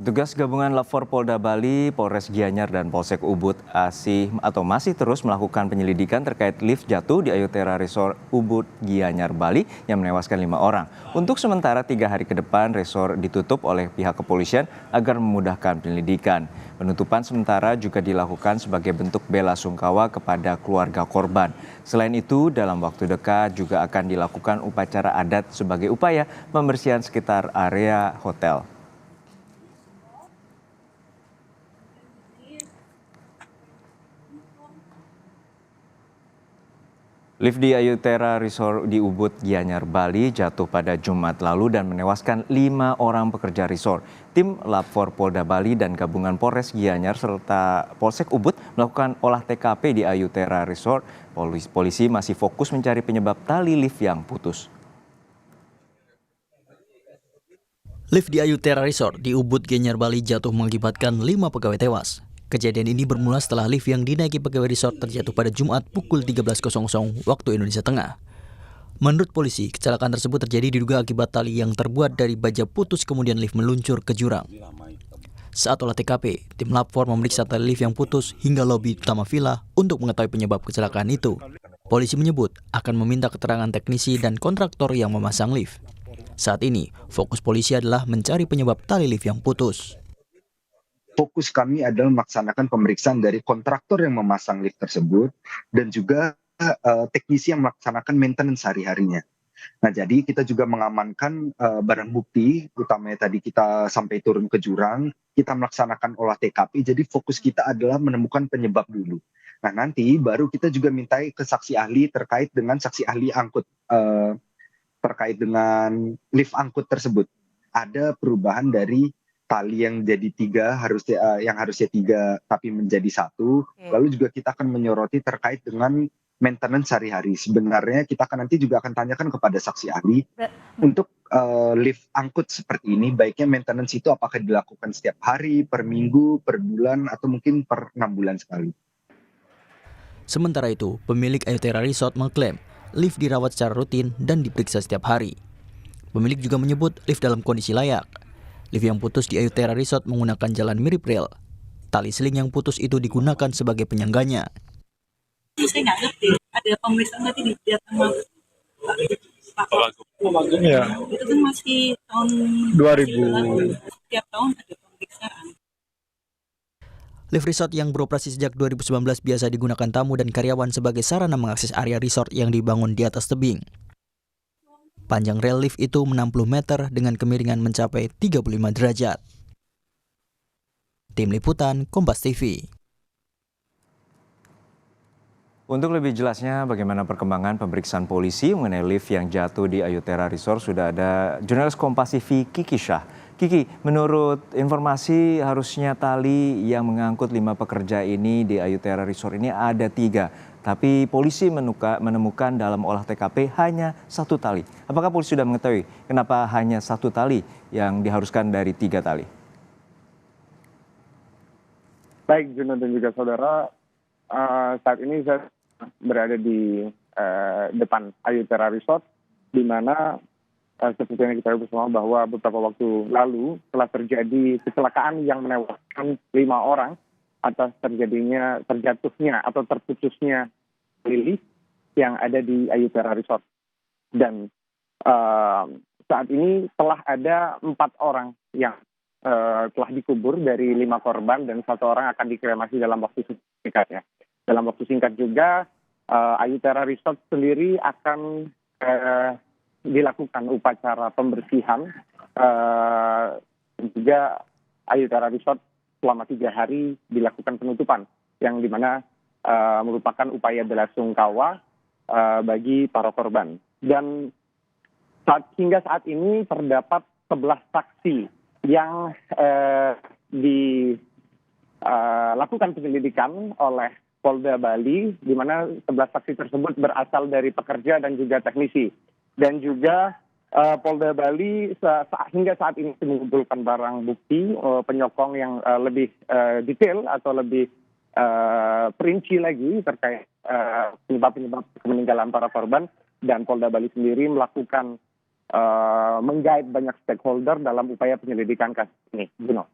Petugas gabungan Lafor Polda Bali, Polres Gianyar, dan Polsek Ubud masih terus melakukan penyelidikan terkait lift jatuh di Ayutera Resort Ubud Gianyar, Bali yang menewaskan 5 orang. Untuk sementara 3 hari ke depan, resort ditutup oleh pihak kepolisian agar memudahkan penyelidikan. Penutupan sementara juga dilakukan sebagai bentuk bela sungkawa kepada keluarga korban. Selain itu, dalam waktu dekat juga akan dilakukan upacara adat sebagai upaya pembersihan sekitar area hotel. Lift di Ayutera Resort di Ubud Gianyar, Bali jatuh pada Jumat lalu dan menewaskan 5 orang pekerja resort. Tim Lafor Polda Bali dan gabungan Polres Gianyar serta Polsek Ubud melakukan olah TKP di Ayutera Resort. Polisi masih fokus mencari penyebab tali lift yang putus. Lift di Ayutera Resort di Ubud Gianyar, Bali jatuh mengakibatkan 5 pegawai tewas. Kejadian ini bermula setelah lift yang dinaiki pegawai resort terjatuh pada Jumat pukul 13.00 waktu Indonesia Tengah. Menurut polisi, kecelakaan tersebut terjadi diduga akibat tali yang terbuat dari baja putus kemudian lift meluncur ke jurang. Saat olah TKP, tim Lafor memeriksa tali lift yang putus hingga lobi utama villa untuk mengetahui penyebab kecelakaan itu. Polisi menyebut akan meminta keterangan teknisi dan kontraktor yang memasang lift. Saat ini, fokus polisi adalah mencari penyebab tali lift yang putus. Fokus kami adalah melaksanakan pemeriksaan dari kontraktor yang memasang lift tersebut dan juga teknisi yang melaksanakan maintenance hari-harinya. Nah, jadi kita juga mengamankan barang bukti, utamanya tadi kita sampai turun ke jurang, kita melaksanakan olah TKP, jadi fokus kita adalah menemukan penyebab dulu. Nah, nanti baru kita juga mintai ke saksi ahli terkait dengan saksi ahli angkut, terkait dengan lift angkut tersebut. Ada perubahan dari tali yang jadi 3 yang harusnya 3 tapi menjadi 1. Lalu juga kita akan menyoroti terkait dengan maintenance sehari-hari. Sebenarnya kita akan nanti juga akan tanyakan kepada saksi ahli untuk lift angkut seperti ini baiknya maintenance itu apakah dilakukan setiap hari, per minggu, per bulan, atau mungkin per 6 bulan sekali. Sementara itu, pemilik Ayutera Resort mengklaim lift dirawat secara rutin dan diperiksa setiap hari. Pemilik juga menyebut lift dalam kondisi layak. Lift yang putus di Ayutera Resort menggunakan jalan mirip rel. Tali seling yang putus itu digunakan sebagai penyangganya. Saya nggak ngerti, ada pemeriksaan nanti di sama Pak. Ya. Itu kan masih tahun 2000. Setiap tahun ada pemeriksaan. Lift resort yang beroperasi sejak 2019 biasa digunakan tamu dan karyawan sebagai sarana mengakses area resort yang dibangun di atas tebing. Panjang rel lift itu 60 meter dengan kemiringan mencapai 35 derajat. Tim Liputan, Kompas TV. Untuk lebih jelasnya bagaimana perkembangan pemeriksaan polisi mengenai lift yang jatuh di Ayutera Resort sudah ada jurnalis Kompas TV Kiki Syah. Kiki, menurut informasi harusnya tali yang mengangkut 5 pekerja ini di Ayutera Resort ini ada 3. Tapi polisi menemukan dalam olah TKP hanya 1 tali. Apakah polisi sudah mengetahui kenapa hanya 1 tali yang diharuskan dari 3 tali? Baik, Juno dan juga saudara, saat ini saya berada di depan Ayutera Resort, di mana seperti yang kita tahu bersama bahwa beberapa waktu lalu telah terjadi kecelakaan yang menewaskan 5 orang atas terjatuhnya atau terputusnya lift yang ada di Ayutera Resort. Dan saat ini telah ada 4 orang yang telah dikubur dari 5 korban dan 1 orang akan dikremasi dalam waktu singkat ya. Dalam waktu singkat juga Ayutera Resort sendiri akan dilakukan upacara pembersihan juga Ayutera Resort selama 3 hari dilakukan penutupan yang dimana merupakan upaya bela sungkawa bagi para korban. Dan hingga saat ini terdapat 11 saksi yang dilakukan penyelidikan oleh Polda Bali, di mana 11 saksi tersebut berasal dari pekerja dan juga teknisi. Dan juga Polda Bali hingga saat ini mengumpulkan barang bukti penyokong yang lebih detail atau lebih perinci lagi terkait penyebab meninggalan para korban, dan Polda Bali sendiri melakukan menggait banyak stakeholder dalam upaya penyelidikan kasus ini. Bruno.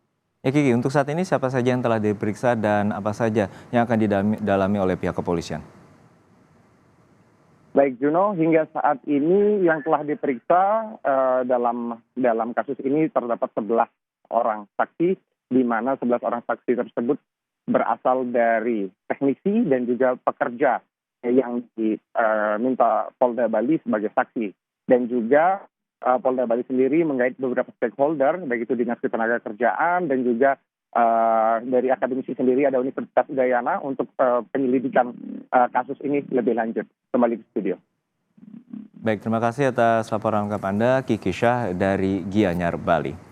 Ya Kiki, untuk saat ini siapa saja yang telah diperiksa dan apa saja yang akan didalami oleh pihak kepolisian? Baik Juno, hingga saat ini yang telah diperiksa dalam kasus ini terdapat 11 orang saksi, di mana 11 orang saksi tersebut berasal dari teknisi dan juga pekerja yang diminta Polda Bali sebagai saksi. Dan juga Polda Bali sendiri mengait beberapa stakeholder, baik itu Dinas Ketenagakerjaan dan juga dari akademisi sendiri ada Universitas Udayana untuk penyelidikan kasus ini lebih lanjut. Kembali ke studio. Baik, terima kasih atas laporan lengkap Anda, Kiki Syah dari Gianyar, Bali.